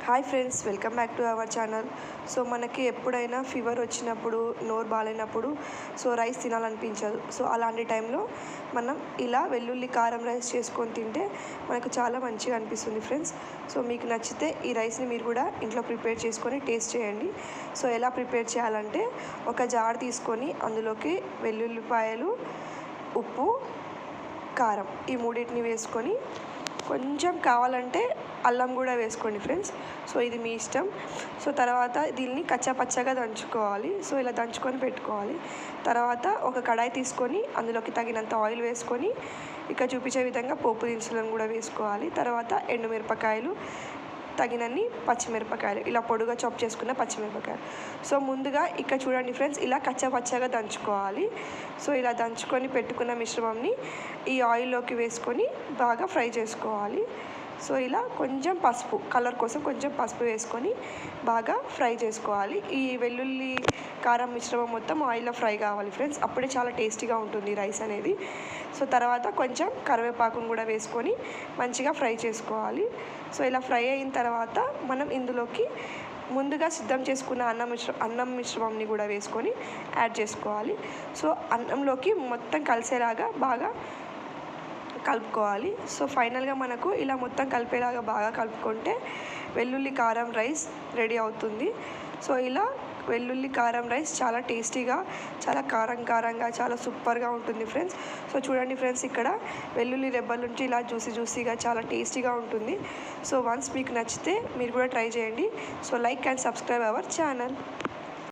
Hi friends, welcome back to our channel. So మనకి ఎప్పుడైనా fever వచ్చినప్పుడు, నోరు బాగాలేనప్పుడు రైస్ తినాలనిపించదు. సో అలాంటి టైంలో మనం ఇలా వెల్లుల్లి కారం రైస్ చేసుకొని తింటే మనకు చాలా మంచిగా అనిపిస్తుంది ఫ్రెండ్స్. సో మీకు నచ్చితే ఈ రైస్ని మీరు కూడా ఇంట్లో ప్రిపేర్ చేసుకొని టేస్ట్ చేయండి. సో ఎలా ప్రిపేర్ చేయాలంటే, ఒక జార్ తీసుకొని అందులోకి వెల్లుల్లిపాయలు, ఉప్పు, కారం ఈ మూడింటిని వేసుకొని, కొంచెం కావాలంటే అల్లం కూడా వేసుకోండి ఫ్రెండ్స్. సో ఇది మీ ఇష్టం. సో తర్వాత దీన్ని కచ్చాపచ్చగా దంచుకోవాలి. సో ఇలా దంచుకొని పెట్టుకోవాలి. తర్వాత ఒక కడాయి తీసుకొని అందులోకి తగినంత ఆయిల్ వేసుకొని, ఇక చూపించే విధంగా పోపు దినుసులను కూడా వేసుకోవాలి. తర్వాత ఎండుమిరపకాయలు, తగినన్ని పచ్చిమిరపకాయలు, ఇలా పొడుగా చాప్ చేసుకున్న పచ్చిమిరపకాయలు. సో ముందుగా ఇక్కడ చూడండి ఫ్రెండ్స్, ఇలా కచ్చాపచ్చగా దంచుకోవాలి. సో ఇలా దంచుకొని పెట్టుకున్న మిశ్రమంని ఈ ఆయిల్లోకి వేసుకొని బాగా ఫ్రై చేసుకోవాలి. సో ఇలా కొంచెం పసుపు, కలర్ కోసం కొంచెం పసుపు వేసుకొని బాగా ఫ్రై చేసుకోవాలి. ఈ వెల్లుల్లి కారం మిశ్రమం మొత్తం ఆయిల్లో ఫ్రై కావాలి ఫ్రెండ్స్, అప్పుడే చాలా టేస్టీగా ఉంటుంది రైస్ అనేది. సో తర్వాత కొంచెం కరివేపాకును కూడా వేసుకొని మంచిగా ఫ్రై చేసుకోవాలి. సో ఇలా ఫ్రై అయిన తర్వాత మనం ఇందులోకి ముందుగా సిద్ధం చేసుకున్న అన్నం మిశ్రమంని కూడా వేసుకొని యాడ్ చేసుకోవాలి. సో అన్నంలోకి మొత్తం కలిసేలాగా బాగా కలుపుకోవాలి. సో ఫైనల్గా మనకు ఇలా మొత్తం కలిపేలాగా బాగా కలుపుకుంటే వెల్లుల్లి కారం రైస్ రెడీ అవుతుంది. సో ఇలా వెల్లుల్లి కారం రైస్ చాలా టేస్టీగా, చాలా కారంగా, చాలా సూపర్గా ఉంటుంది ఫ్రెండ్స్. సో చూడండి ఫ్రెండ్స్, ఇక్కడ వెల్లుల్లి రెబ్బల నుంచి ఇలా జ్యూసీగా చాలా టేస్టీగా ఉంటుంది. సో వన్స్ మీకు నచ్చితే మీరు కూడా ట్రై చేయండి. So like and subscribe our channel.